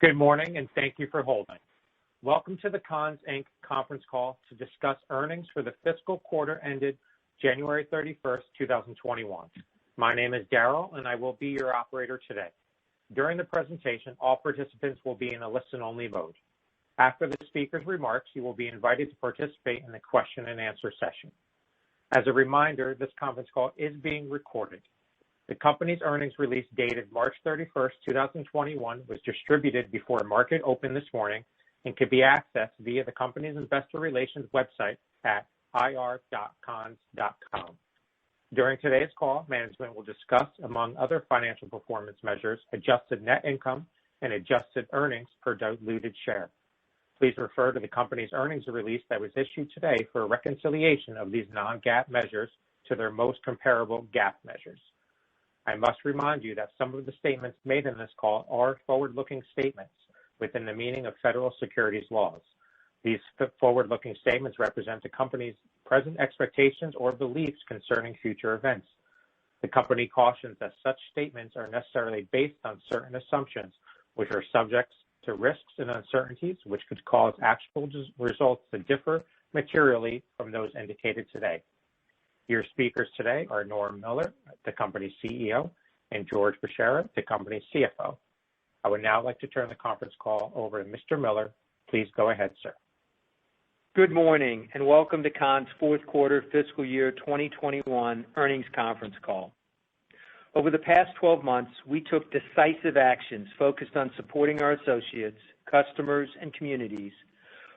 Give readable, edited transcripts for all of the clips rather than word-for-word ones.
Good morning, and thank you for holding. Welcome to the Conn, Inc. conference call to discuss earnings for the fiscal quarter ended January 31st, 2021. My name is Daryl, and I will be your operator today. During the presentation, all participants will be in a listen-only mode. After the speaker's remarks, you will be invited to participate in the question and answer session. As a reminder, this conference call is being recorded. The company's earnings release dated March 31st, 2021 was distributed before market open this morning and could be accessed via the company's investor relations website at ir.conns.com. During today's call, management will discuss, among other financial performance measures, adjusted net income and adjusted earnings per diluted share. Please refer to the company's earnings release that was issued today for a reconciliation of these non-GAAP measures to their most comparable GAAP measures. I must remind you that some of the statements made in this call are forward-looking statements within the meaning of federal securities laws. These forward-looking statements represent the company's present expectations or beliefs concerning future events. The company cautions that such statements are necessarily based on certain assumptions, which are subject to risks and uncertainties, which could cause actual results to differ materially from those indicated today. Your speakers today are Norm Miller, the company's CEO, and George Bchara, the company's CFO. I would now like to turn the conference call over to Mr. Miller. Please go ahead, sir. Good morning, and welcome to Conn's fourth quarter fiscal year 2021 earnings conference call. Over the past 12 months, we took decisive actions focused on supporting our associates, customers, and communities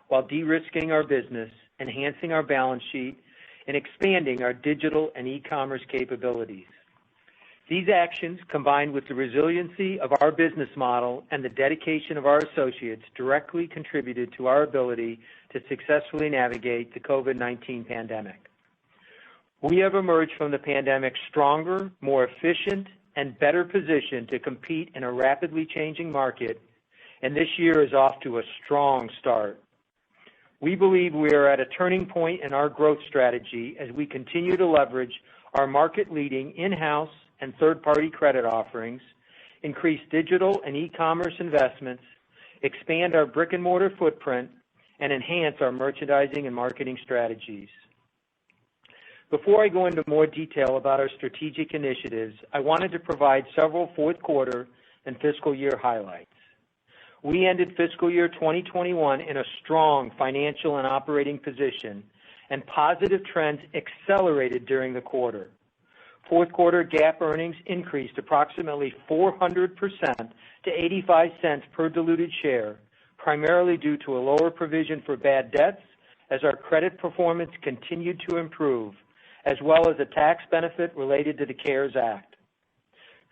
while de-risking our business, enhancing our balance sheet, and expanding our digital and e-commerce capabilities. These actions, combined with the resiliency of our business model and the dedication of our associates, directly contributed to our ability to successfully navigate the COVID-19 pandemic. We have emerged from the pandemic stronger, more efficient, and better positioned to compete in a rapidly changing market, and this year is off to a strong start. We believe we are at a turning point in our growth strategy as we continue to leverage our market-leading in-house and third-party credit offerings, increase digital and e-commerce investments, expand our brick-and-mortar footprint, and enhance our merchandising and marketing strategies. Before I go into more detail about our strategic initiatives, I wanted to provide several fourth quarter and fiscal year highlights. We ended fiscal year 2021 in a strong financial and operating position, and positive trends accelerated during the quarter. Fourth quarter GAAP earnings increased approximately 400% to 85 cents per diluted share, primarily due to a lower provision for bad debts as our credit performance continued to improve, as well as a tax benefit related to the CARES Act.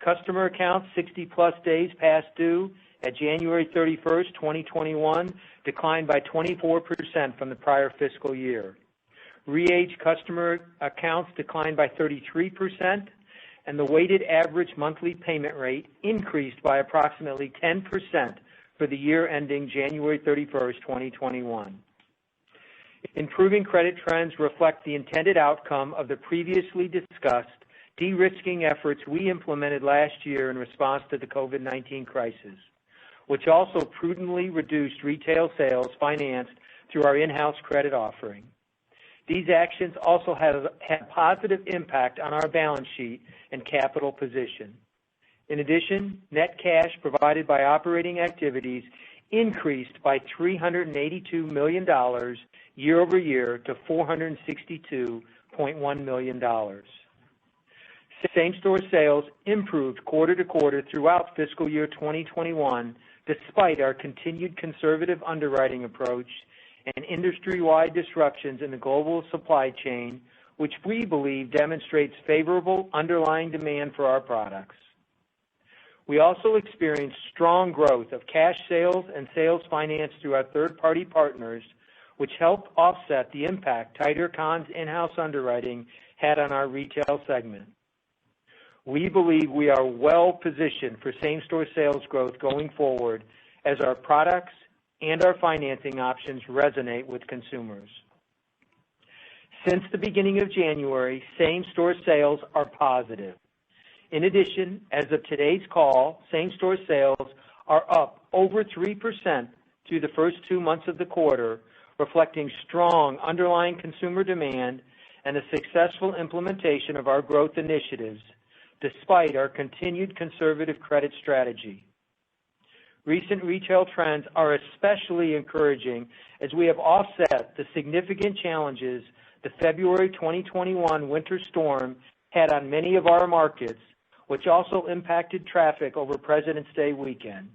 Customer accounts 60-plus days past due at January 31st, 2021, declined by 24% from the prior fiscal year. Re-age customer accounts declined by 33%, and the weighted average monthly payment rate increased by approximately 10% for the year ending January 31st, 2021. Improving credit trends reflect the intended outcome of the previously discussed de-risking efforts we implemented last year in response to the COVID-19 crisis, which also prudently reduced retail sales financed through our in-house credit offering. These actions also had positive impact on our balance sheet and capital position. In addition, net cash provided by operating activities increased by $382 million year over year to $462.1 million. Same-store sales improved quarter to quarter throughout fiscal year 2021, despite our continued conservative underwriting approach and industry-wide disruptions in the global supply chain, which we believe demonstrates favorable underlying demand for our products. We also experienced strong growth of cash sales and sales financed through our third-party partners, which helped offset the impact tighter Conn's in-house underwriting had on our retail segment. We believe we are well positioned for same-store sales growth going forward as our products and our financing options resonate with consumers. Since the beginning of January, same-store sales are positive. In addition, as of today's call, same-store sales are up over 3% through the first 2 months of the quarter, reflecting strong underlying consumer demand and the successful implementation of our growth initiatives, despite our continued conservative credit strategy. Recent retail trends are especially encouraging as we have offset the significant challenges the February 2021 winter storm had on many of our markets, which also impacted traffic over President's Day weekend.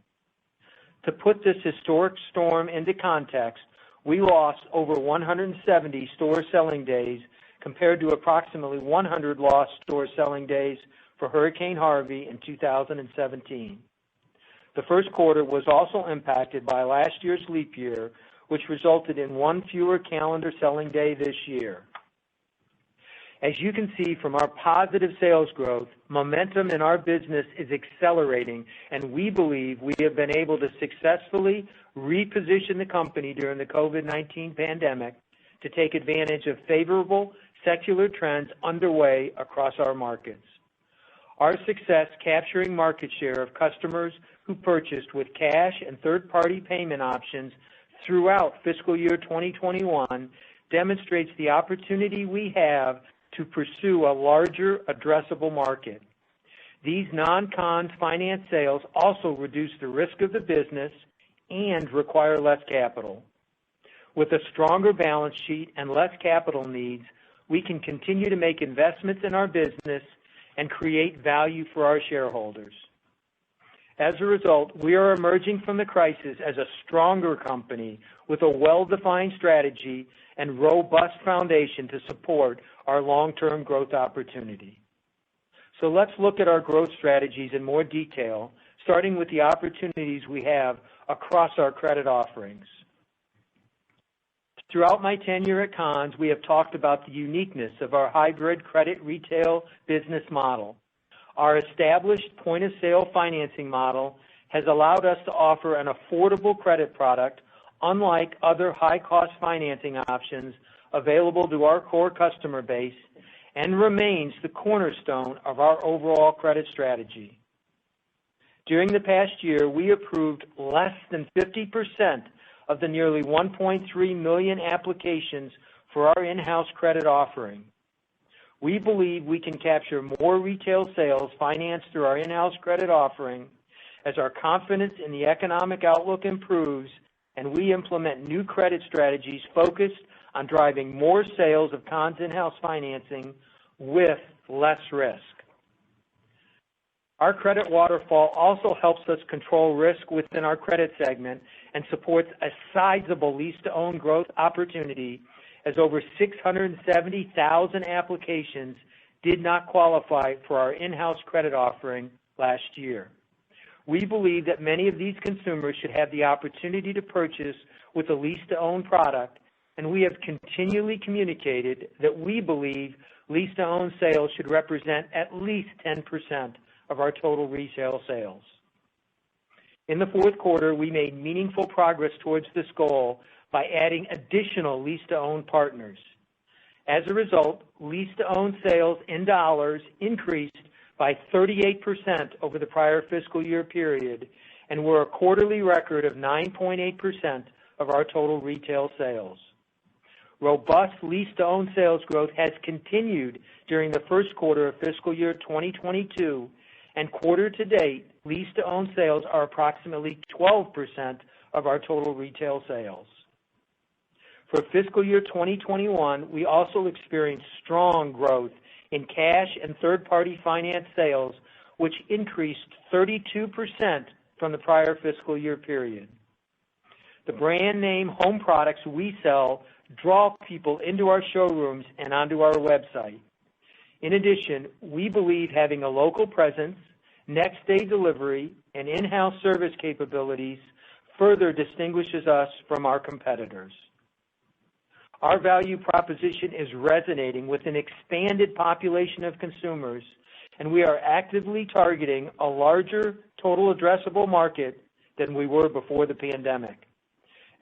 To put this historic storm into context, we lost over 170 store selling days compared to approximately 100 lost store selling days for Hurricane Harvey in 2017. The first quarter was also impacted by last year's leap year, which resulted in one fewer calendar selling day this year. As you can see from our positive sales growth, momentum in our business is accelerating, and we believe we have been able to successfully reposition the company during the COVID-19 pandemic to take advantage of favorable secular trends underway across our markets. Our success capturing market share of customers who purchased with cash and third-party payment options throughout fiscal year 2021 demonstrates the opportunity we have to pursue a larger addressable market. These non-Conn's finance sales also reduce the risk of the business and require less capital. With a stronger balance sheet and less capital needs, we can continue to make investments in our business and create value for our shareholders. As a result, we are emerging from the crisis as a stronger company with a well-defined strategy and robust foundation to support our long-term growth opportunity. So let's look at our growth strategies in more detail, starting with the opportunities we have across our credit offerings. Throughout my tenure at Conn's, we have talked about the uniqueness of our hybrid credit retail business model. Our established point-of-sale financing model has allowed us to offer an affordable credit product unlike other high-cost financing options available to our core customer base and remains the cornerstone of our overall credit strategy. During the past year, we approved less than 50% of the nearly 1.3 million applications for our in-house credit offering. We believe we can capture more retail sales financed through our in-house credit offering as our confidence in the economic outlook improves and we implement new credit strategies focused on driving more sales of Conn's in-house financing with less risk. Our credit waterfall also helps us control risk within our credit segment and supports a sizable lease-to-own growth opportunity as over 670,000 applications did not qualify for our in-house credit offering last year. We believe that many of these consumers should have the opportunity to purchase with a lease-to-own product, and we have continually communicated that we believe lease-to-own sales should represent at least 10% of our total retail sales. In the fourth quarter, we made meaningful progress towards this goal by adding additional lease-to-own partners. As a result, lease-to-own sales in dollars increased by 38% over the prior fiscal year period and were a quarterly record of 9.8% of our total retail sales. Robust lease-to-own sales growth has continued during the first quarter of fiscal year 2022, and quarter to date, lease-to-own sales are approximately 12% of our total retail sales. For fiscal year 2021, we also experienced strong growth in cash and third-party finance sales, which increased 32% from the prior fiscal year period. The brand name home products we sell draw people into our showrooms and onto our website. In addition, we believe having a local presence, next-day delivery, and in-house service capabilities further distinguishes us from our competitors. Our value proposition is resonating with an expanded population of consumers, and we are actively targeting a larger total addressable market than we were before the pandemic.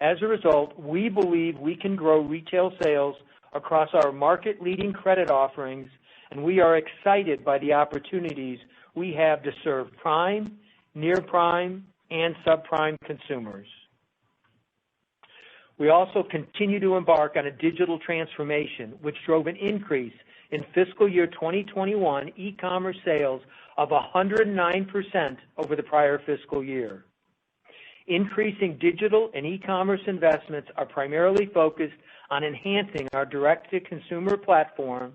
As a result, we believe we can grow retail sales across our market-leading credit offerings, and we are excited by the opportunities we have to serve prime, near prime, and subprime consumers. We also continue to embark on a digital transformation, which drove an increase in fiscal year 2021 e-commerce sales of 109% over the prior fiscal year. Increasing digital and e-commerce investments are primarily focused on enhancing our direct-to-consumer platform,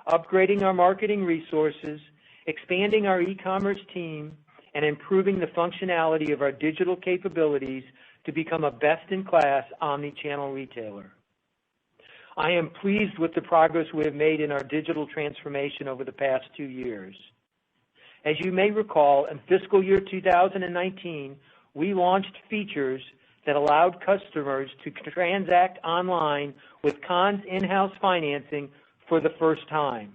upgrading our marketing resources, expanding our e-commerce team, and improving the functionality of our digital capabilities to become a best-in-class omni-channel retailer. I am pleased with the progress we have made in our digital transformation over the past 2 years. As you may recall, in fiscal year 2019, we launched features that allowed customers to transact online with Conn's in-house financing for the first time.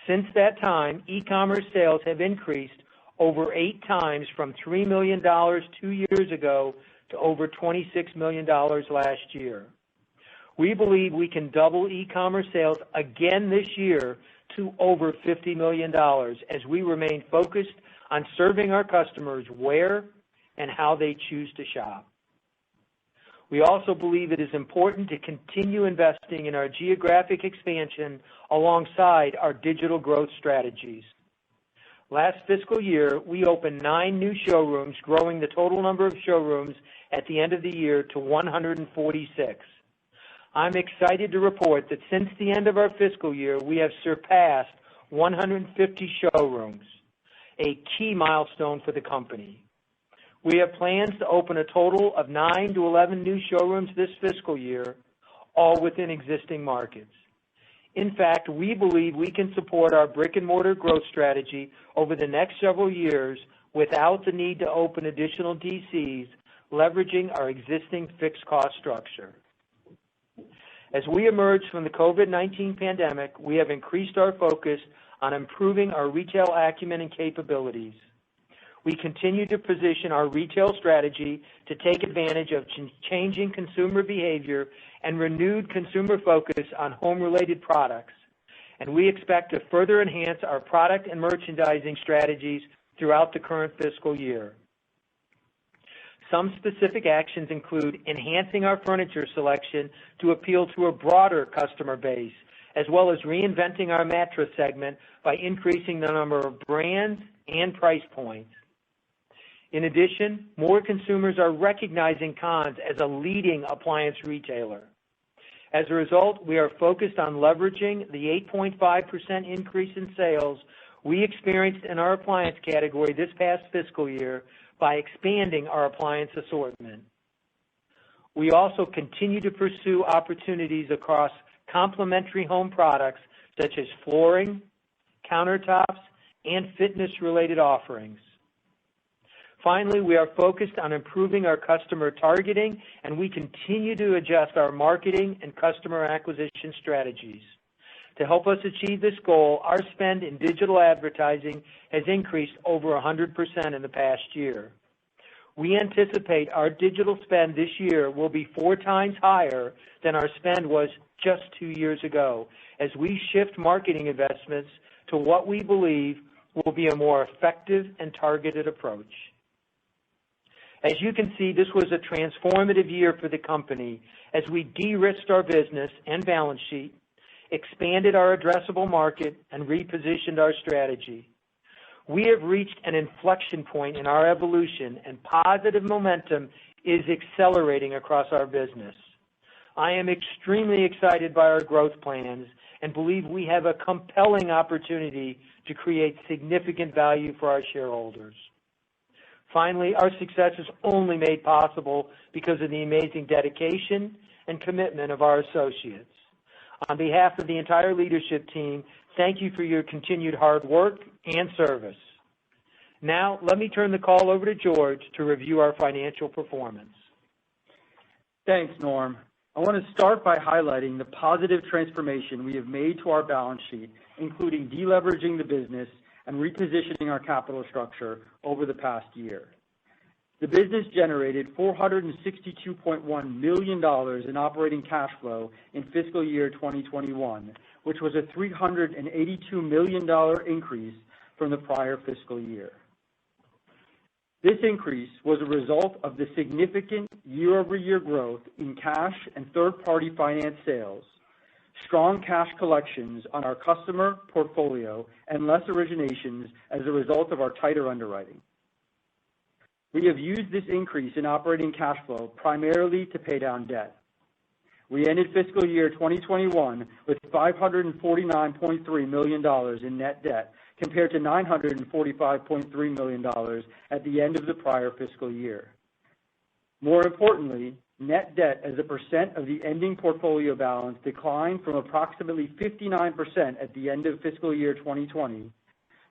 Since that time, e-commerce sales have increased over 8 times from $3 million 2 years ago to over $26 million last year. We believe we can double e-commerce sales again this year to over $50 million as we remain focused on serving our customers where and how they choose to shop. We also believe it is important to continue investing in our geographic expansion alongside our digital growth strategies. Last fiscal year, we opened 9 new showrooms, growing the total number of showrooms at the end of the year to 146. I'm excited to report that since the end of our fiscal year, we have surpassed 150 showrooms, a key milestone for the company. We have plans to open a total of 9 to 11 new showrooms this fiscal year, all within existing markets. In fact, we believe we can support our brick-and-mortar growth strategy over the next several years without the need to open additional DCs, leveraging our existing fixed cost structure. As we emerge from the COVID-19 pandemic, we have increased our focus on improving our retail acumen and capabilities. We continue to position our retail strategy to take advantage of changing consumer behavior and renewed consumer focus on home-related products, and we expect to further enhance our product and merchandising strategies throughout the current fiscal year. Some specific actions include enhancing our furniture selection to appeal to a broader customer base, as well as reinventing our mattress segment by increasing the number of brands and price points. In addition, more consumers are recognizing Conn's as a leading appliance retailer. As a result, we are focused on leveraging the 8.5% increase in sales we experienced in our appliance category this past fiscal year by expanding our appliance assortment. We also continue to pursue opportunities across complementary home products such as flooring, countertops, and fitness-related offerings. Finally, we are focused on improving our customer targeting, and we continue to adjust our marketing and customer acquisition strategies. To help us achieve this goal, our spend in digital advertising has increased over 100% in the past year. We anticipate our digital spend this year will be 4 times higher than our spend was just 2 years ago, as we shift marketing investments to what we believe will be a more effective and targeted approach. As you can see, this was a transformative year for the company as we de-risked our business and balance sheet, expanded our addressable market, and repositioned our strategy. We have reached an inflection point in our evolution, and positive momentum is accelerating across our business. I am extremely excited by our growth plans and believe we have a compelling opportunity to create significant value for our shareholders. Finally, our success is only made possible because of the amazing dedication and commitment of our associates. On behalf of the entire leadership team, thank you for your continued hard work and service. Now, let me turn the call over to George to review our financial performance. Thanks, Norm. I want to start by highlighting the positive transformation we have made to our balance sheet, including deleveraging the business and repositioning our capital structure over the past year. The business generated $462.1 million in operating cash flow in fiscal year 2021, which was a $382 million increase from the prior fiscal year. This increase was a result of the significant year-over-year growth in cash and third-party finance sales, strong cash collections on our customer portfolio, and less originations as a result of our tighter underwriting. We have used this increase in operating cash flow primarily to pay down debt. We ended fiscal year 2021 with $549.3 million in net debt, compared to $945.3 million at the end of the prior fiscal year. More importantly, net debt as a percent of the ending portfolio balance declined from approximately 59% at the end of fiscal year 2020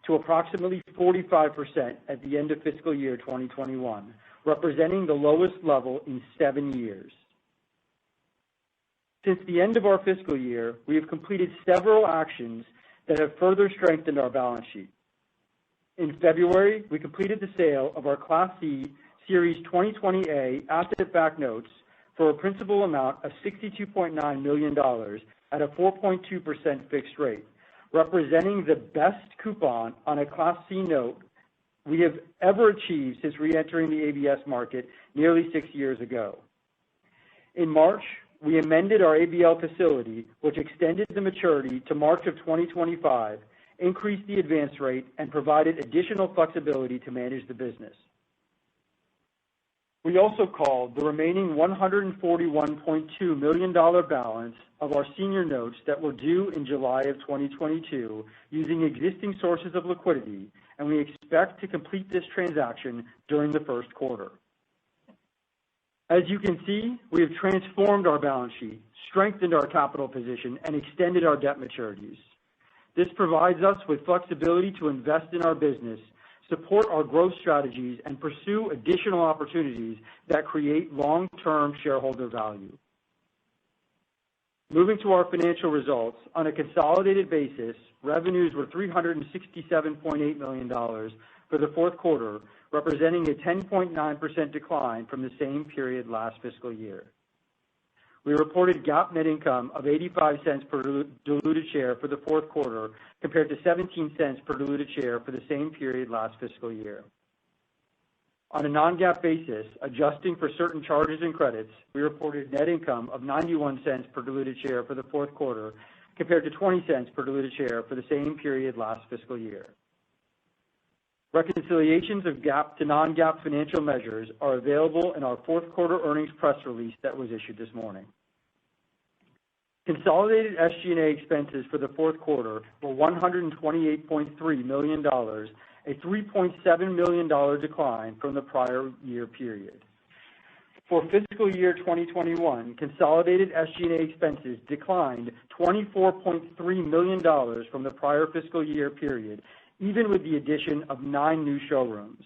to approximately 45% at the end of fiscal year 2021, representing the lowest level in 7 years. Since the end of our fiscal year, we have completed several actions that have further strengthened our balance sheet. In February, we completed the sale of our Class C Series 2020A asset-backed notes for a principal amount of $62.9 million at a 4.2% fixed rate, representing the best coupon on a Class C note we have ever achieved since re-entering the ABS market nearly 6 years ago. In March, we amended our ABL facility, which extended the maturity to March of 2025, increased the advance rate, and provided additional flexibility to manage the business. We also called the remaining $141.2 million balance of our senior notes that were due in July of 2022 using existing sources of liquidity, and we expect to complete this transaction during the first quarter. As you can see, we have transformed our balance sheet, strengthened our capital position, and extended our debt maturities. This provides us with flexibility to invest in our business, support our growth strategies, and pursue additional opportunities that create long-term shareholder value. Moving to our financial results, on a consolidated basis, revenues were $367.8 million for the fourth quarter, representing a 10.9% decline from the same period last fiscal year. We reported GAAP net income of 85 cents per diluted share for the fourth quarter, compared to 17 cents per diluted share for the same period last fiscal year. On a non-GAAP basis, adjusting for certain charges and credits, we reported net income of 91 cents per diluted share for the fourth quarter, compared to 20 cents per diluted share for the same period last fiscal year. Reconciliations of GAAP to non-GAAP financial measures are available in our fourth quarter earnings press release that was issued this morning. Consolidated SG&A expenses for the fourth quarter were $128.3 million, a $3.7 million decline from the prior year period. For fiscal year 2021, consolidated SG&A expenses declined $24.3 million from the prior fiscal year period, even with the addition of 9 new showrooms.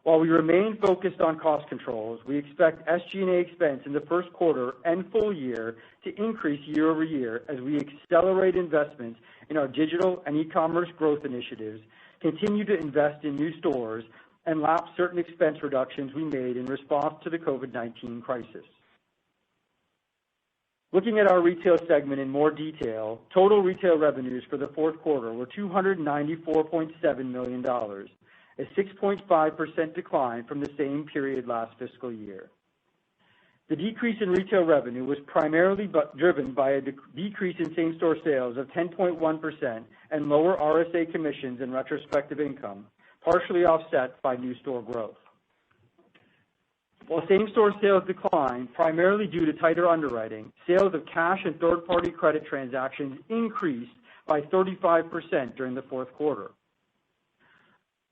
While we remain focused on cost controls, we expect SG&A expense in the first quarter and full year to increase year over year as we accelerate investments in our digital and e-commerce growth initiatives, continue to invest in new stores, and lap certain expense reductions we made in response to the COVID-19 crisis. Looking at our retail segment in more detail, total retail revenues for the fourth quarter were $294.7 million, a 6.5% decline from the same period last fiscal year. The decrease in retail revenue was primarily driven by a decrease in same-store sales of 10.1% and lower RSA commissions and retrospective income, partially offset by new store growth. While same-store sales declined primarily due to tighter underwriting, sales of cash and third-party credit transactions increased by 35% during the fourth quarter.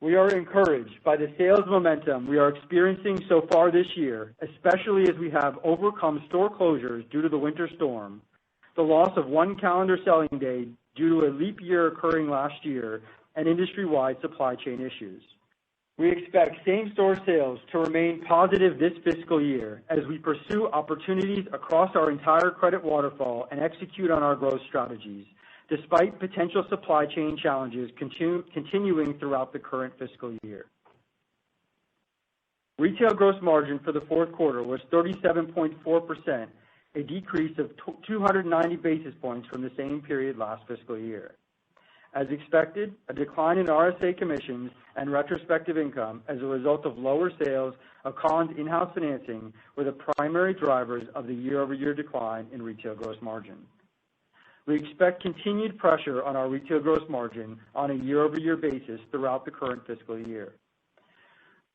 We are encouraged by the sales momentum we are experiencing so far this year, especially as we have overcome store closures due to the winter storm, the loss of 1 calendar selling day due to a leap year occurring last year, and industry-wide supply chain issues. We expect same-store sales to remain positive this fiscal year as we pursue opportunities across our entire credit waterfall and execute on our growth strategies, despite potential supply chain challenges continuing throughout the current fiscal year. Retail gross margin for the fourth quarter was 37.4%, a decrease of 290 basis points from the same period last fiscal year. As expected, a decline in RSA commissions and retrospective income as a result of lower sales of Conn's in-house financing were the primary drivers of the year-over-year decline in retail gross margin. We expect continued pressure on our retail gross margin on a year-over-year basis throughout the current fiscal year.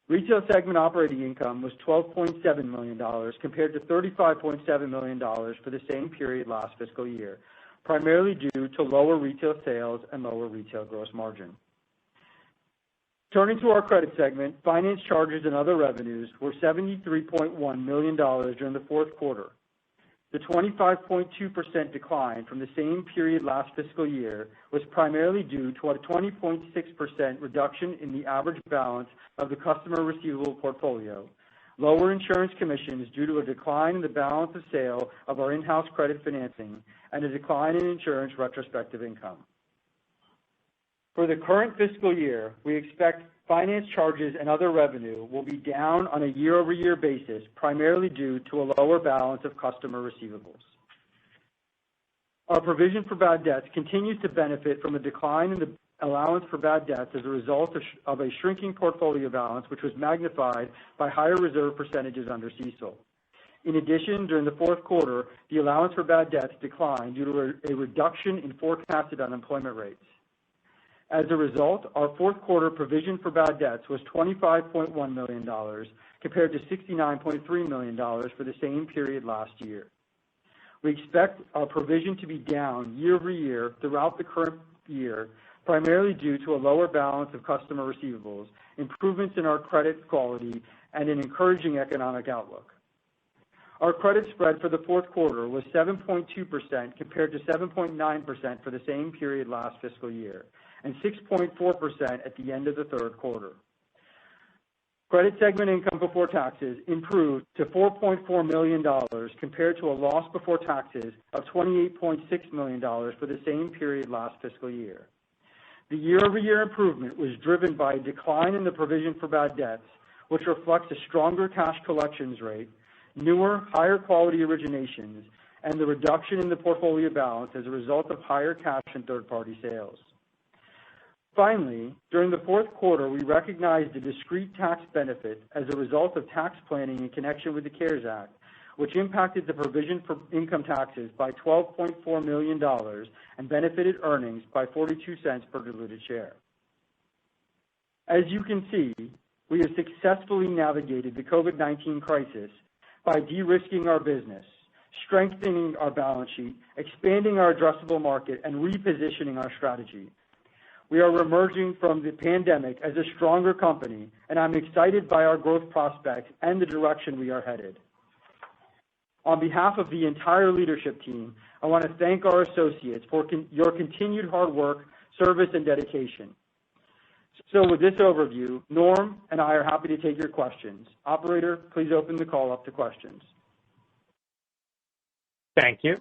Retail segment operating income was $12.7 million compared to $35.7 million for the same period last fiscal year, primarily due to lower retail sales and lower retail gross margin. Turning to our credit segment, finance charges and other revenues were $73.1 million during the fourth quarter. The 25.2% decline from the same period last fiscal year was primarily due to a 20.6% reduction in the average balance of the customer receivable portfolio, lower insurance commissions due to a decline in the balance of sale of our in-house credit financing, and a decline in insurance retrospective income. For the current fiscal year, we expect finance charges and other revenue will be down on a year-over-year basis, primarily due to a lower balance of customer receivables. Our provision for bad debts continues to benefit from a decline in the allowance for bad debts as a result of a shrinking portfolio balance, which was magnified by higher reserve percentages under CECL. In addition, during the fourth quarter, the allowance for bad debts declined due to a reduction in forecasted unemployment rates. As a result, our fourth quarter provision for bad debts was $25.1 million compared to $69.3 million for the same period last year. We expect our provision to be down year over year throughout the current year, primarily due to a lower balance of customer receivables, improvements in our credit quality, and an encouraging economic outlook. Our credit spread for the fourth quarter was 7.2% compared to 7.9% for the same period last fiscal year, and 6.4% at the end of the third quarter. Credit segment income before taxes improved to $4.4 million compared to a loss before taxes of $28.6 million for the same period last fiscal year. The year-over-year improvement was driven by a decline in the provision for bad debts, which reflects a stronger cash collections rate, newer, higher quality originations, and the reduction in the portfolio balance as a result of higher cash and third-party sales. Finally, during the fourth quarter, we recognized a discrete tax benefit as a result of tax planning in connection with the CARES Act, which impacted the provision for income taxes by $12.4 million and benefited earnings by 42 cents per diluted share. As you can see, we have successfully navigated the COVID-19 crisis by de-risking our business, strengthening our balance sheet, expanding our addressable market, and repositioning our strategy. We are emerging from the pandemic as a stronger company, and I'm excited by our growth prospects and the direction we are headed. On behalf of the entire leadership team, I want to thank our associates for your continued hard work, service, and dedication. So with this overview, Norm and I are happy to take your questions. Operator, please open the call up to questions. Thank you.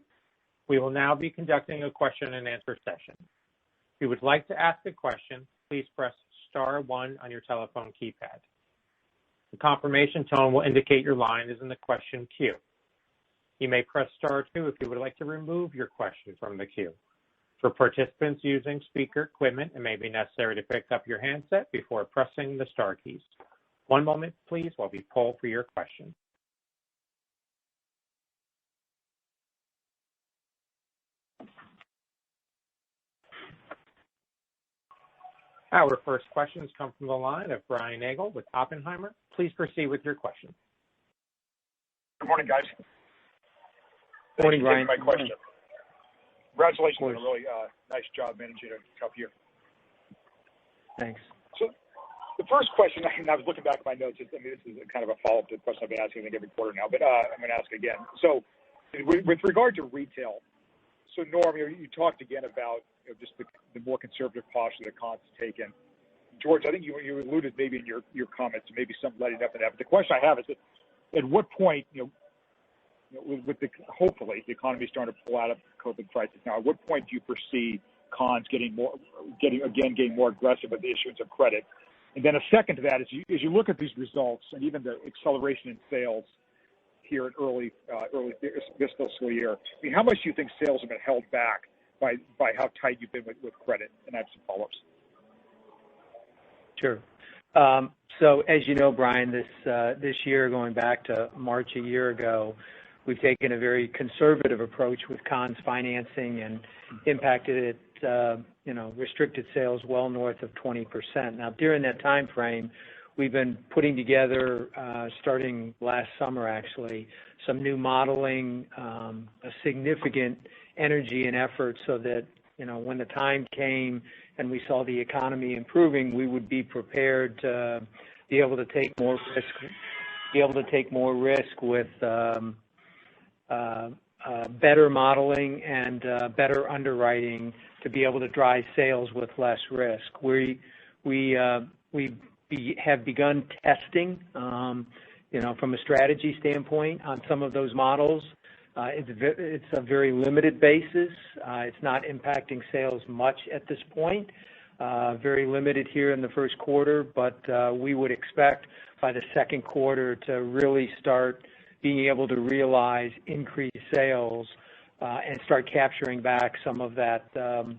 We will now be conducting a question and answer session. If you would like to ask a question, please press star one on your telephone keypad. The confirmation tone will indicate your line is in the question queue. You may press star two if you would like to remove your question from the queue. For participants using speaker equipment, it may be necessary to pick up your handset before pressing the star keys. One moment, please, while we poll for your question. Our first questions come from the line of Brian Nagel with Oppenheimer. Please proceed with your question. Good morning, guys. Good morning, Brian. My question. Congratulations on a really nice job managing a tough year. Thanks. So the first question, I was looking back at my notes. This is kind of a follow-up to the question I've been asking, I think, every quarter now, but I'm going to ask again. So with regard to retail, so Norm, you talked again about just the more conservative posture that Conn's taken. George, I think you alluded maybe in your comments to maybe some letting up in that. But the question I have is that at what point, hopefully the economy is starting to pull out of the COVID crisis now, at what point do you foresee Conn's getting more aggressive with the issuance of credit? And then a second to that is as you look at these results and even the acceleration in sales here at early this fiscal year, I mean, how much do you think sales have been held back by how tight you've been with credit, and I have some follow-ups. Sure. So as you know, Brian, this year, going back to March a year ago, we've taken a very conservative approach with Conn's financing and impacted it, restricted sales well north of 20%. Now, during that time frame, we've been putting together, starting last summer actually, some new modeling, a significant energy and effort so that, when the time came and we saw the economy improving, we would be prepared to be able to take more risk with better modeling and better underwriting to be able to drive sales with less risk. We have begun testing, from a strategy standpoint on some of those models. It's a very limited basis. It's not impacting sales much at this point. Very limited here in the first quarter, but we would expect by the second quarter to really start being able to realize increased sales and start capturing back some of that 20%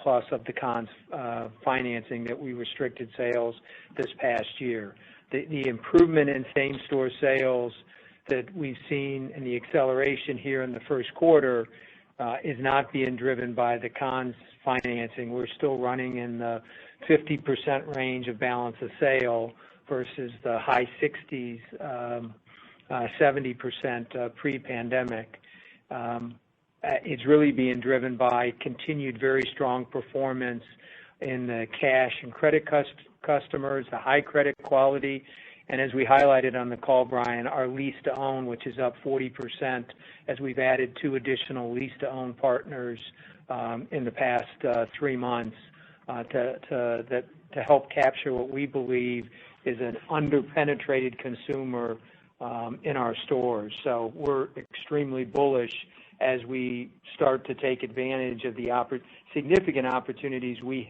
plus of the Conn's financing that we restricted sales this past year. The improvement in same-store sales that we've seen and the acceleration here in the first quarter is not being driven by the Conn's financing. We're still running in the 50% range of balance of sale versus the high 60s, 70% pre-pandemic. It's really being driven by continued very strong performance in the cash and credit customers, the high credit quality, and as we highlighted on the call, Brian, our lease-to-own, which is up 40% as we've added 2 additional lease-to-own partners in the past 3 months to help capture what we believe is an under-penetrated consumer in our stores. So we're extremely bullish as we start to take advantage of the significant opportunities we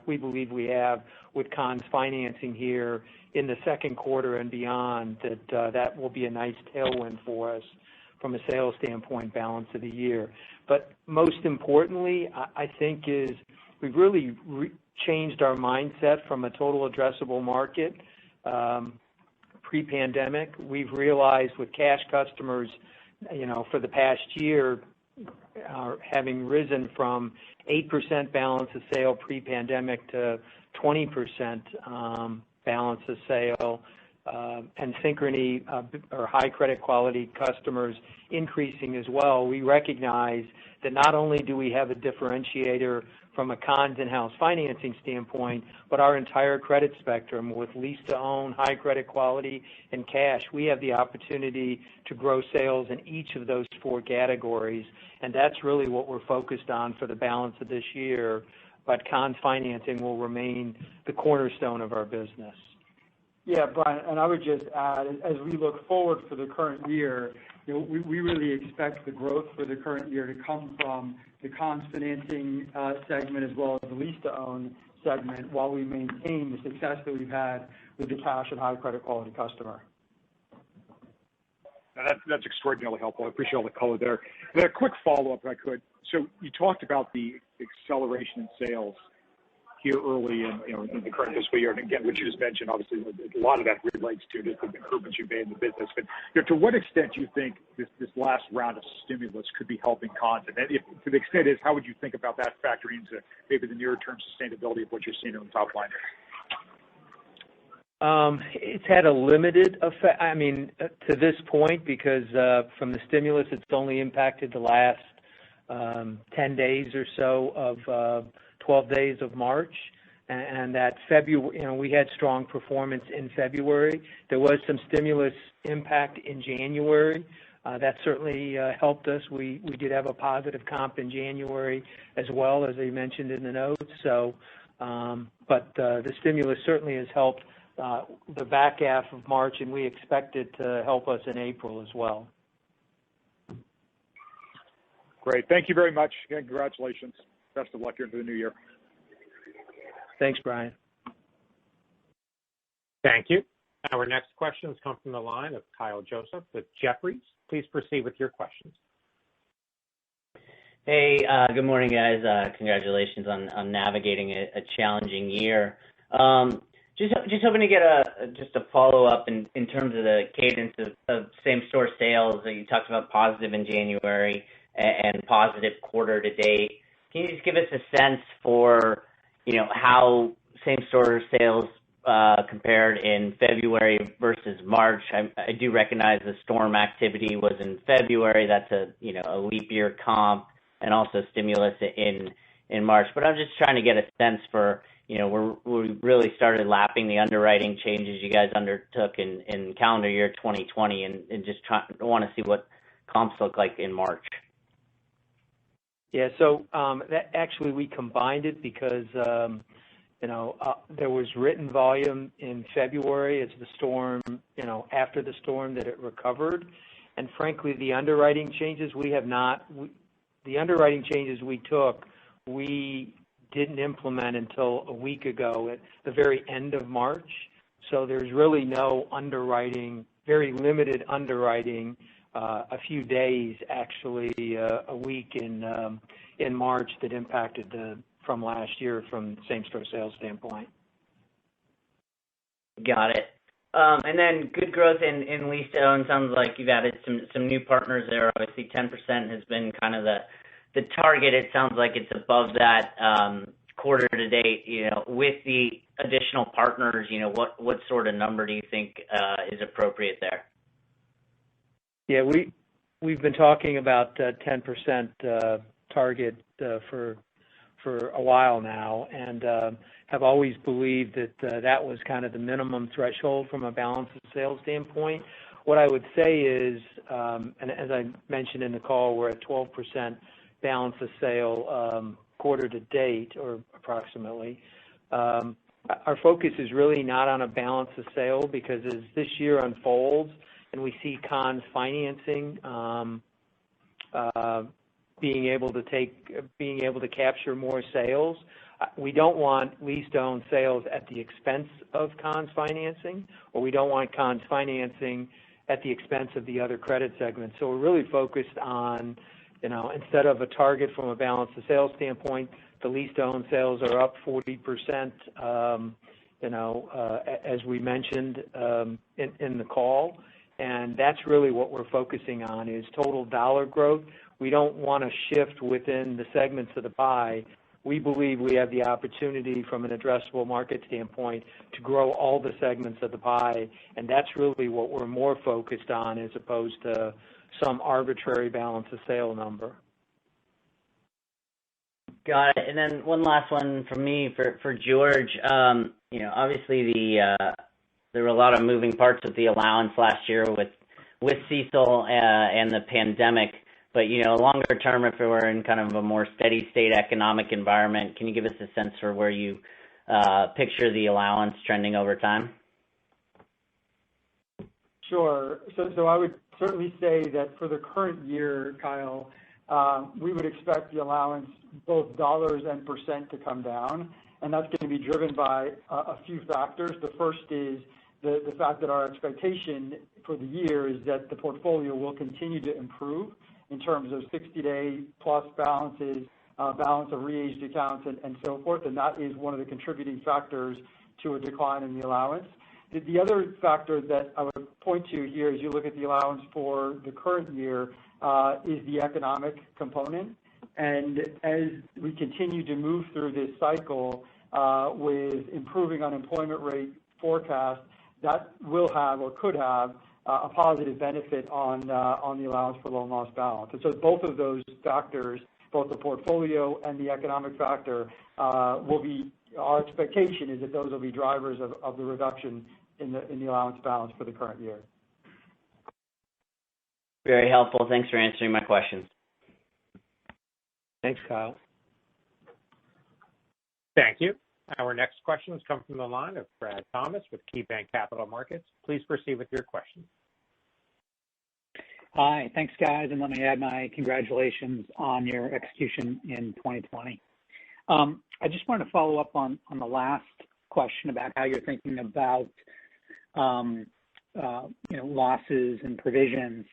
believe we have with Conn's financing here in the second quarter and beyond, that will be a nice tailwind for us from a sales standpoint balance of the year. But most importantly, I think is we've really changed our mindset from a total addressable market. Pre-pandemic, we've realized with cash customers, for the past year, having risen from 8% balance of sale pre-pandemic to 20% balance of sale, and Synchrony or high credit quality customers increasing as well, we recognize that not only do we have a differentiator from a Conn's in-house financing standpoint, but our entire credit spectrum with lease-to-own, high credit quality, and cash, we have the opportunity to grow sales in each of those 4 categories, and that's really what we're focused on for the balance of this year. But Conn's financing will remain the cornerstone of our business. Yeah, Brian, and I would just add, as we look forward for the current year, we really expect the growth for the current year to come from the Conn's financing segment as well as the lease-to-own segment while we maintain the success that we've had with the cash and high credit quality customer. That's extraordinarily helpful. I appreciate all the color there. And a quick follow-up, if I could. So you talked about the acceleration in sales here early in the current fiscal year, and again, which you just mentioned, obviously, a lot of that relates to the improvements you've made in the business. But to what extent do you think this last round of stimulus could be helping Conn's? And if, to the extent is, how would you think about that factoring into maybe the near-term sustainability of what you're seeing on the top line? It's had a limited effect, to this point, because from the stimulus, it's only impacted the last 10 days or so of 12 days of March, and that February, we had strong performance in February. There was some stimulus impact in January. That certainly helped us. We did have a positive comp in January as well, as I mentioned in the notes. So, but the stimulus certainly has helped the back half of March, and we expect it to help us in April as well. Great. Thank you very much. Again, congratulations. Best of luck here into the new year. Thanks, Brian. Thank you. Our next questions come from the line of Kyle Joseph with Jefferies. Please proceed with your questions. Hey, good morning, guys. Congratulations on navigating a challenging year. Just hoping to get just a follow-up in terms of the cadence of same-store sales. You talked about positive in January and positive quarter to date. Can you just give us a sense for, how same-store sales compared in February versus March? I do recognize the storm activity was in February. That's a leap year comp and also stimulus in March. But I'm just trying to get a sense for, we really started lapping the underwriting changes you guys undertook in calendar year 2020 and just want to see what comps look like in March. Yeah, so that actually we combined it because there was written volume in February as the storm, after the storm that it recovered, and frankly the underwriting changes we took, we didn't implement until a week ago at the very end of March. So there's really no underwriting, very limited underwriting, a few days actually, a week in March that impacted from last year from same-store sales standpoint. Got it. And then good growth in lease to own. Sounds like you've added some new partners there. Obviously 10% has been kind of the target. It sounds like it's above that quarter to date. With the additional partners, what sort of number do you think is appropriate there? Yeah, we've been talking about 10% target for a while now, and have always believed that that was kind of the minimum threshold from a balance of sales standpoint. What I would say is, and as I mentioned in the call, we're at 12% balance of sale quarter to date, or approximately. Our focus is really not on a balance of sale, because as this year unfolds and we see Conn's financing being able to capture more sales, we don't want lease-to-own sales at the expense of Conn's financing, or we don't want Conn's financing at the expense of the other credit segments. So we're really focused on, instead of a target from a balance of sales standpoint, the lease-to-own sales are up 40%, as we mentioned in the call. And that's really what we're focusing on, is total dollar growth. We don't want to shift within the segments of the pie. We believe we have the opportunity from an addressable market standpoint to grow all the segments of the pie, and that's really what we're more focused on as opposed to some arbitrary balance of sale number. Got it. And then one last one from me for George. Obviously there were a lot of moving parts with the allowance last year with CECL and the pandemic. But, longer term, if we were in kind of a more steady state economic environment, can you give us a sense for where you picture the allowance trending over time? Sure. So I would certainly say that for the current year, Kyle, we would expect the allowance, both dollars and percent, to come down. And that's going to be driven by a few factors. The first is the fact that our expectation for the year is that the portfolio will continue to improve in terms of 60-day plus balances, balance of re-aged accounts, and so forth. And that is one of the contributing factors to a decline in the allowance. The other factor that I would point to here as you look at the allowance for the current year is the economic component. And as we continue to move through this cycle with improving unemployment rate forecast, that will have or could have a positive benefit on the allowance for loan loss balance. And so both of those factors, both the portfolio and the economic factor, will be, our expectation is that those will be drivers of the reduction in the allowance balance for the current year. Very helpful. Thanks for answering my questions. Thanks, Kyle. Thank you. Our next questions come from the line of Brad Thomas with KeyBanc Capital Markets. Please proceed with your questions. Hi, thanks, guys, and let me add my congratulations on your execution in 2020. I just wanted to follow up on the last question about how you're thinking about losses and provisions,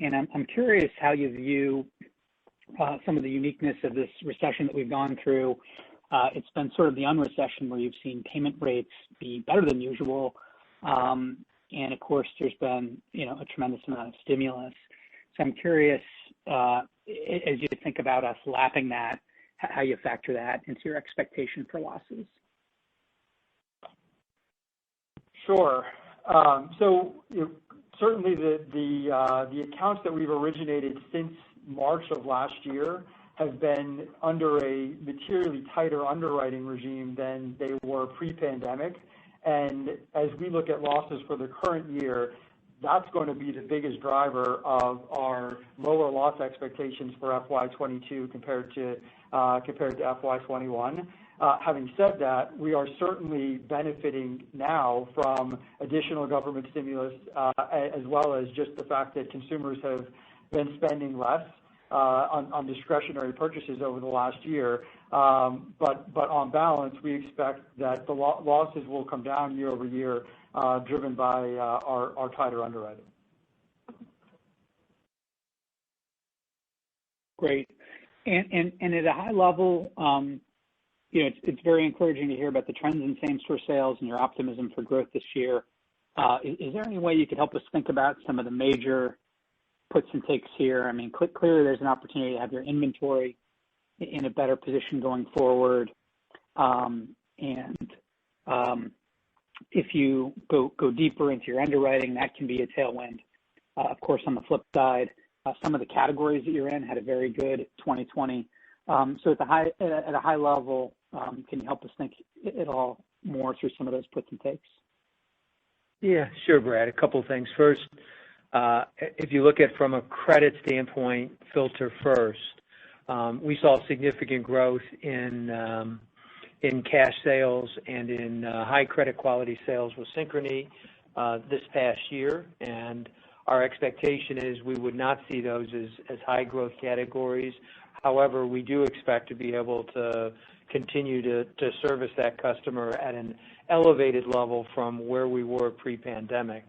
and I'm curious how you view some of the uniqueness of this recession that we've gone through. It's been sort of the unrecession where you've seen payment rates be better than usual. And of course, there's been, a tremendous amount of stimulus. So I'm curious, as you think about us lapping that, how you factor that into your expectation for losses. Sure. So certainly the accounts that we've originated since March of last year have been under a materially tighter underwriting regime than they were pre-pandemic. And as we look at losses for the current year, that's going to be the biggest driver of our lower loss expectations for FY22 compared to FY21. Having said that, we are certainly benefiting now from additional government stimulus, as well as just the fact that consumers have been spending less on discretionary purchases over the last year. But on balance, we expect that the losses will come down year over year, driven by our tighter underwriting. Great. And at a high level, it's very encouraging to hear about the trends in same-store sales and your optimism for growth this year. Is there any way you could help us think about some of the major puts and takes here? I mean, clearly there's an opportunity to have your inventory in a better position going forward. If you go deeper into your underwriting, that can be a tailwind. Of course, on the flip side, some of the categories that you're in had a very good 2020. So at a high level, can you help us think it all more through some of those puts and takes? Yeah, sure, Brad. A couple of things. First, if you look at from a credit standpoint, filter first, we saw significant growth in cash sales and in high credit quality sales with Synchrony this past year, and our expectation is we would not see those as high growth categories. However, we do expect to be able to continue to service that customer at an elevated level from where we were pre-pandemic.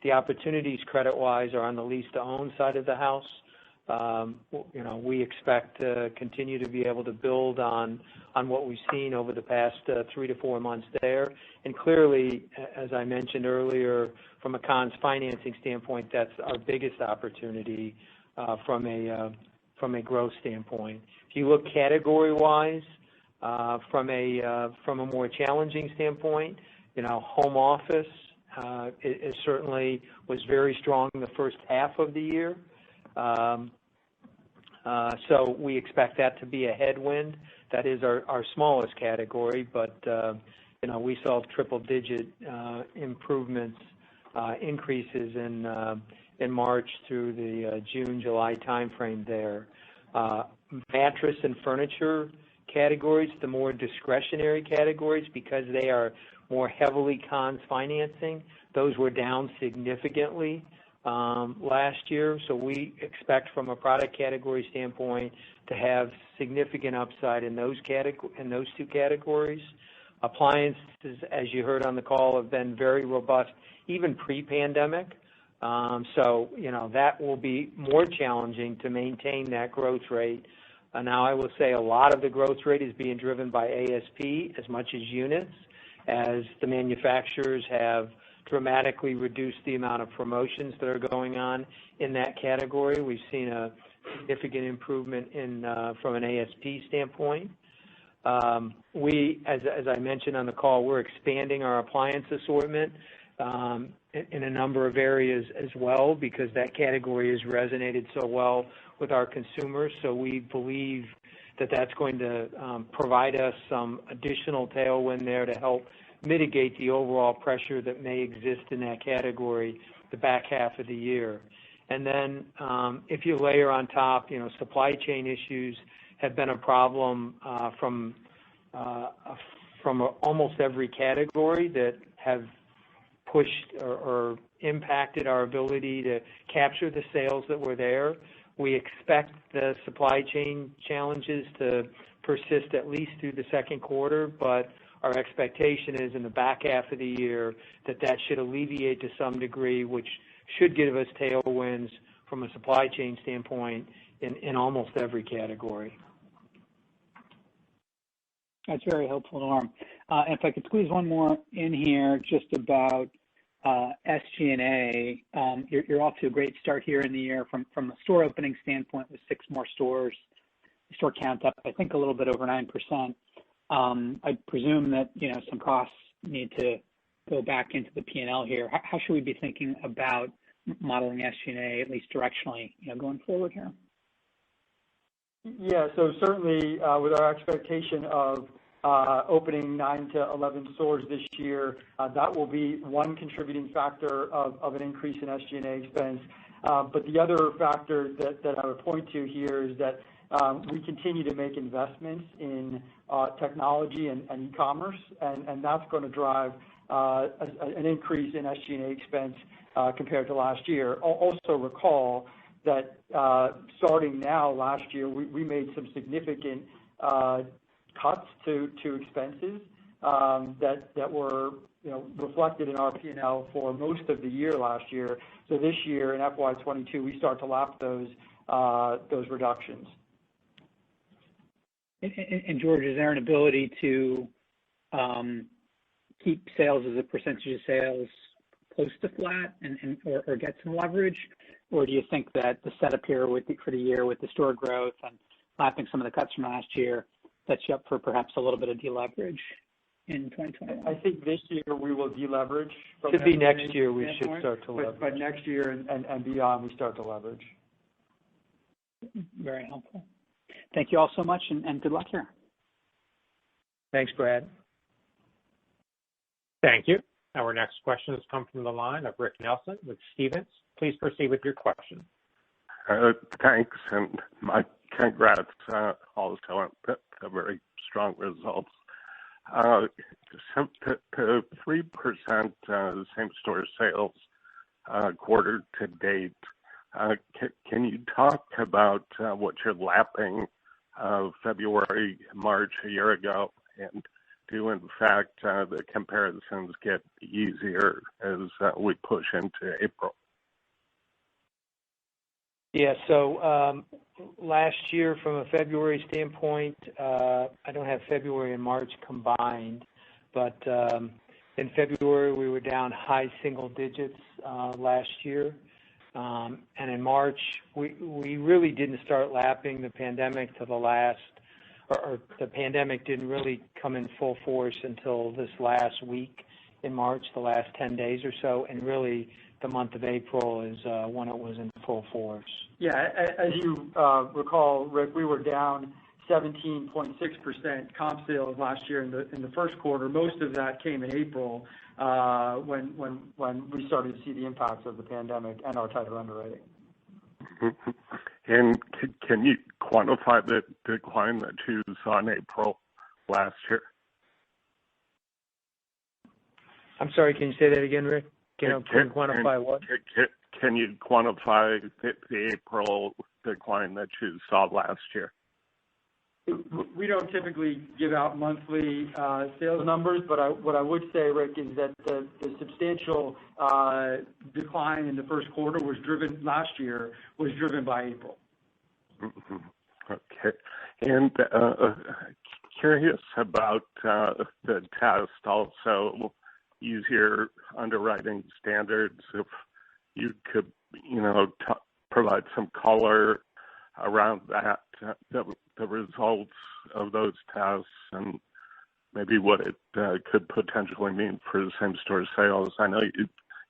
The opportunities credit-wise are on the lease-to-own side of the house. We expect to continue to be able to build on what we've seen over the past 3 to 4 months there. And clearly, as I mentioned earlier, from a Conn's financing standpoint, that's our biggest opportunity from a growth standpoint. If you look category-wise, from a more challenging standpoint, home office it certainly was very strong in the first half of the year. So we expect that to be a headwind. That is our smallest category, but we saw triple-digit improvements, increases in March through the June, July timeframe there. Mattress and furniture categories, the more discretionary categories, because they are more heavily Conn's financing, those were down significantly last year. So we expect from a product category standpoint to have significant upside in those two categories. Appliances, as you heard on the call, have been very robust, even pre-pandemic. So that will be more challenging to maintain that growth rate. Now, I will say a lot of the growth rate is being driven by ASP as much as units, as the manufacturers have dramatically reduced the amount of promotions that are going on in that category. We've seen a significant improvement from an ASP standpoint. We, as I mentioned on the call, we're expanding our appliance assortment in a number of areas as well, because that category has resonated so well with our consumers. So we believe that that's going to provide us some additional tailwind there to help mitigate the overall pressure that may exist in that category the back half of the year. And then if you layer on top, supply chain issues have been a problem from almost every category that have pushed or impacted our ability to capture the sales that were there. We expect the supply chain challenges to persist at least through the second quarter, but our expectation is in the back half of the year that should alleviate to some degree, which should give us tailwinds from a supply chain standpoint in almost every category. That's very helpful, Norm. If I could squeeze one more in here, just about SG&A. You're off to a great start here in the year from a store opening standpoint with 6 more stores. The store count up, I think, a little bit over 9%. I presume that some costs need to go back into the P&L here. How should we be thinking about modeling SG&A, at least directionally, going forward here? Yeah, so certainly with our expectation of opening 9 to 11 stores this year, that will be one contributing factor of an increase in SG&A expense. But the other factor that I would point to here is that we continue to make investments in technology and e-commerce, and that's going to drive an increase in SG&A expense compared to last year. Also recall that starting now last year, we made some significant cuts to expenses that were reflected in our P&L for most of the year last year. So this year in FY22, we start to lap those reductions. And George, is there an ability to keep sales as a percentage of sales close to flat or get some leverage? Or do you think that the setup here for the year with the store growth and lapping some of the cuts from last year sets you up for perhaps a little bit of deleverage in 2021? I think this year we will deleverage. Should be next year we should start to leverage. But next year and beyond, we start to leverage. Very helpful. Thank you all so much, and good luck here. Thanks, Brad. Thank you. Our next question has come from the line of Rick Nelson with Stephens. Please proceed with your question. Thanks, and my congrats also on very strong results. The 3% same-store sales quarter to date, can you talk about what you're lapping February, March a year ago, and do in fact the comparisons get easier as we push into April? Yeah, so last year from a February standpoint, I don't have February and March combined, but in February we were down high single digits last year. And in March, we really didn't start lapping the pandemic to the last, or the pandemic didn't really come in full force until this last week in March, the last 10 days or so, and really the month of April is when it was in full force. Yeah, as you recall, Rick, we were down 17.6% comp sales last year in the first quarter. Most of that came in April when we started to see the impacts of the pandemic and our tighter underwriting. And can you quantify the decline that you saw in April last year? I'm sorry, can you say that again, Rick? Can you quantify what? Can you quantify the April decline that you saw last year? We don't typically give out monthly sales numbers, but what I would say, Rick, is that the substantial decline in the first quarter last year was driven by April. Mm-hmm. Okay. And curious about the test also, easier underwriting standards, if you could, provide some color around that, the results of those tests and maybe what it could potentially mean for same-store sales. I know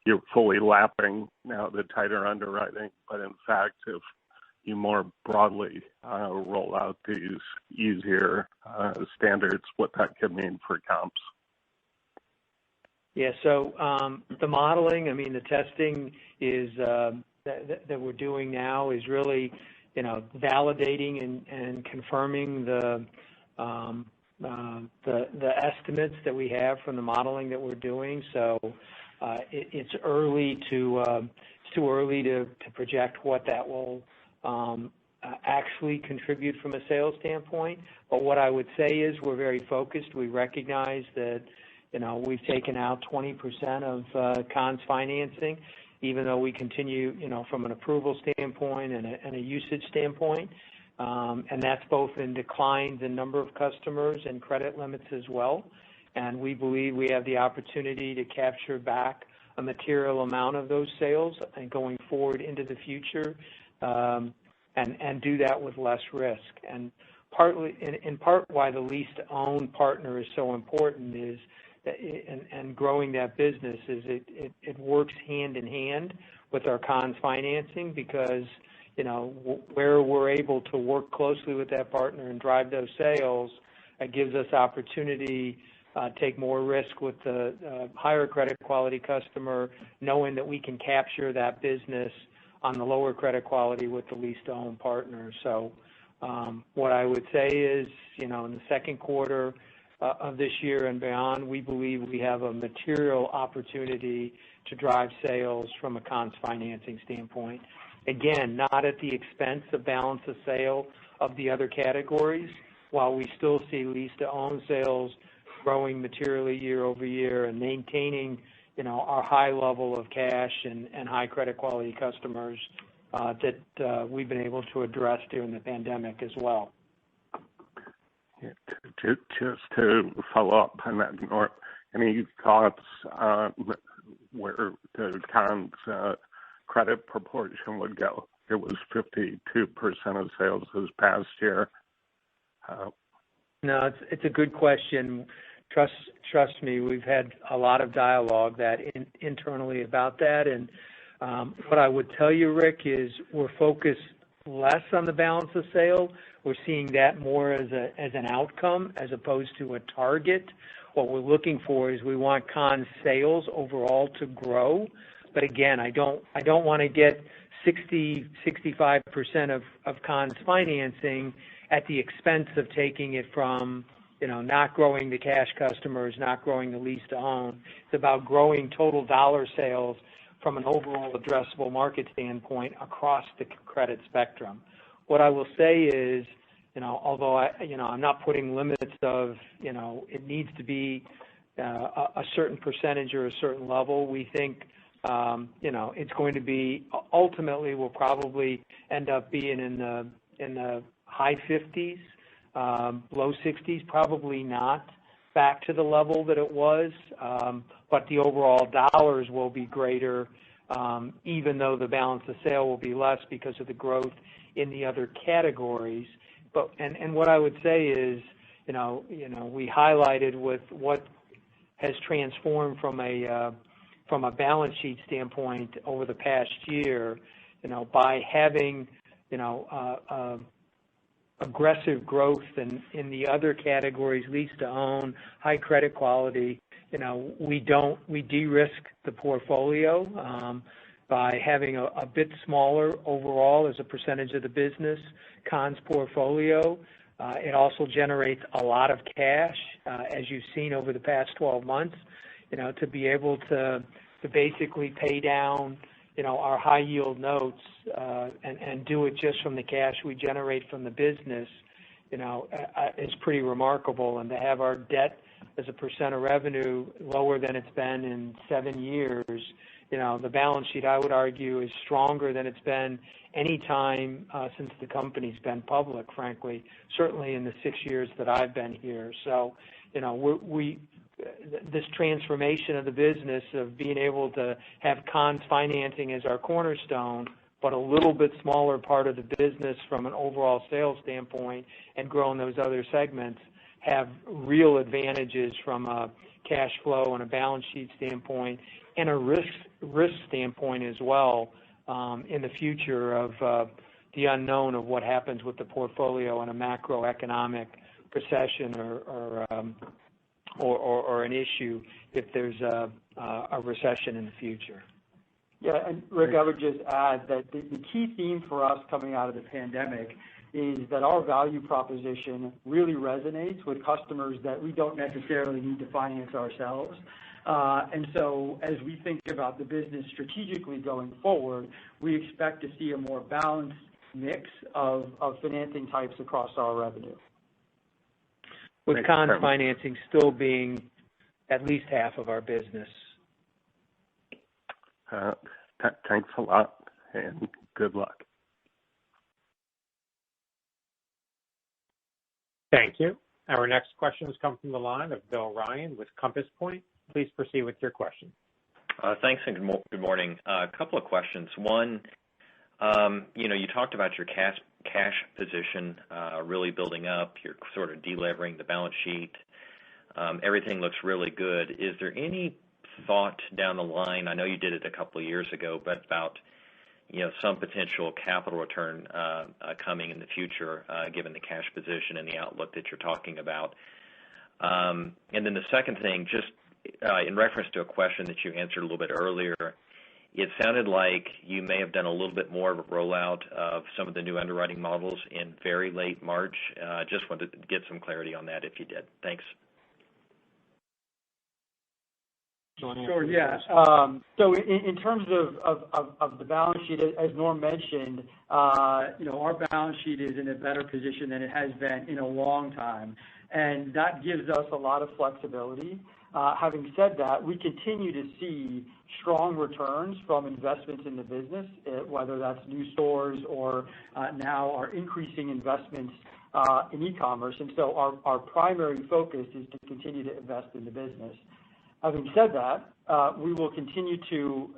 you're fully lapping now the tighter underwriting, but in fact, if you more broadly roll out these easier standards, what that could mean for comps. Yeah, so the modeling, the testing is that we're doing now is really, validating and confirming the estimates that we have from the modeling that we're doing. So it's too early to project what that will actually contribute from a sales standpoint. But what I would say is we're very focused. We recognize that we've taken out 20% of Conn's financing, even though we continue, from an approval standpoint and a usage standpoint. And that's both in declines in number of customers and credit limits as well. And we believe we have the opportunity to capture back a material amount of those sales and going forward into the future, and do that with less risk. And in part why the lease-to-own partner is so important is that, and growing that business is it works hand in hand with our Conn's financing, because where we're able to work closely with that partner and drive those sales, it gives us opportunity, take more risk with the higher credit quality customer, knowing that we can capture that business on the lower credit quality with the lease-to-own partner. So what I would say is, in the second quarter of this year and beyond, we believe we have a material opportunity to drive sales from a Conn's financing standpoint. Again, not at the expense of balance of sale of the other categories, while we still see lease-to-own sales growing materially year over year and maintaining, our high level of cash and high credit quality customers that we've been able to address during the pandemic as well. Yeah, just to follow up on that, any thoughts on where the Conn's credit proportion would go? It was 52% of sales this past year. No, it's a good question. Trust me, we've had a lot of dialogue internally about that. And what I would tell you, Rick, is we're focused less on the balance of sale. We're seeing that more as an outcome as opposed to a target. What we're looking for is we want Conn's sales overall to grow. But again, I don't want to get 65% of Conn's financing at the expense of taking it from, not growing the cash customers, not growing the lease to own. It's about growing total dollar sales from an overall addressable market standpoint across the credit spectrum. What I will say is, although I'm not putting limits of, it needs to be a certain percentage or a certain level, we think, it's going to be, ultimately will probably end up being in the high 50s, low 60s, probably not back to the level that it was, but the overall dollars will be greater, even though the balance of sale will be less because of the growth in the other categories. But and what I would say is, we highlighted with what has transformed from a balance sheet standpoint over the past year, by having, aggressive growth in the other categories, lease to own, high credit quality, we de-risk the portfolio by having a bit smaller overall as a percentage of the business, Conn's portfolio. It also generates a lot of cash, as you've seen over the past 12 months, to be able to basically pay down, our high yield notes, and do it just from the cash we generate from the business, is pretty remarkable. And to have our debt as a percent of revenue lower than it's been in 7 years, the balance sheet, I would argue, is stronger than it's been any time since the company's been public, frankly, certainly in the 6 years that I've been here. So, this transformation of the business of being able to have Conn's financing as our cornerstone, but a little bit smaller part of the business from an overall sales standpoint and growing those other segments have real advantages from a cash flow and a balance sheet standpoint and a risk standpoint as well, in the future of the unknown of what happens with the portfolio in a macroeconomic recession or an issue if there's a recession in the future. Yeah, and Rick, I would just add that the key theme for us coming out of the pandemic is that our value proposition really resonates with customers that we don't necessarily need to finance ourselves. And so as we think about the business strategically going forward, we expect to see a more balanced mix of financing types across our revenue. With Conn's financing still being at least half of our business. Thanks a lot, and good luck. Thank you. Our next questions come from the line of Bill Ryan with Compass Point. Please proceed with your question. Thanks, and good morning. A couple of questions. One, you talked about your cash position really building up. You're sort of delevering the balance sheet. Everything looks really good. Is there any thought down the line, I know you did it a couple of years ago, but about some potential capital return coming in the future, given the cash position and the outlook that you're talking about? And then the second thing, just in reference to a question that you answered a little bit earlier, it sounded like you may have done a little bit more of a rollout of some of the new underwriting models in very late March. Just wanted to get some clarity on that if you did. Thanks. Sure, yeah. So in terms of the balance sheet, as Norm mentioned, our balance sheet is in a better position than it has been in a long time, and that gives us a lot of flexibility. Having said that, we continue to see strong returns from investments in the business, whether that's new stores or now our increasing investments in e-commerce. And so our primary focus is to continue to invest in the business. Having said that, we will continue to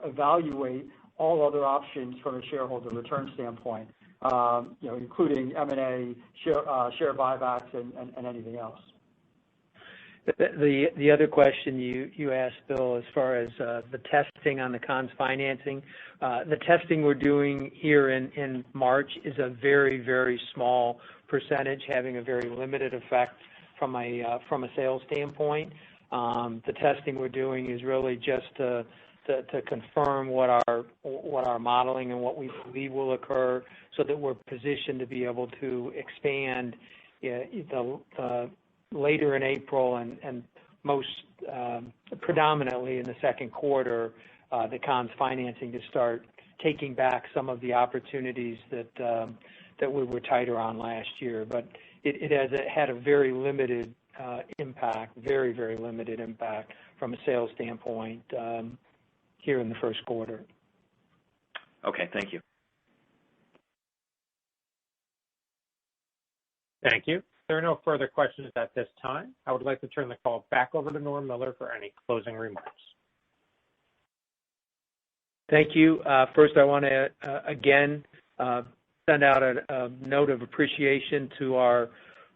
evaluate all other options from a shareholder return standpoint, including M&A, share buybacks, and anything else. The other question you asked, Bill, as far as the testing on the Conn's financing, the testing we're doing here in March is a very, very small percentage, having a very limited effect from a sales standpoint. The testing we're doing is really just to confirm what our modeling and what we believe will occur, so that we're positioned to be able to expand later in April and most predominantly in the second quarter, the Conn's financing to start taking back some of the opportunities that we were tighter on last year. But it has had a very limited impact, very, very limited impact from a sales standpoint here in the first quarter. Okay, thank you. Thank you. There are no further questions at this time. I would like to turn the call back over to Norm Miller for any closing remarks. Thank you. First, I want to, again, send out a note of appreciation to our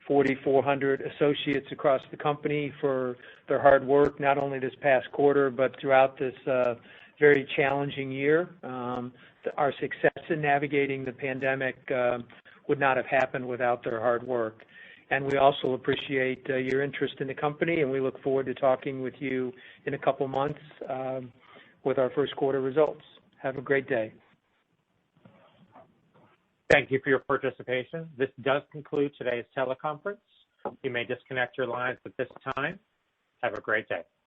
4,400 associates across the company for their hard work, not only this past quarter, but throughout this very challenging year. Our success in navigating the pandemic would not have happened without their hard work. And we also appreciate your interest in the company, and we look forward to talking with you in a couple months with our first quarter results. Have a great day. Thank you for your participation. This does conclude today's teleconference. You may disconnect your lines at this time. Have a great day.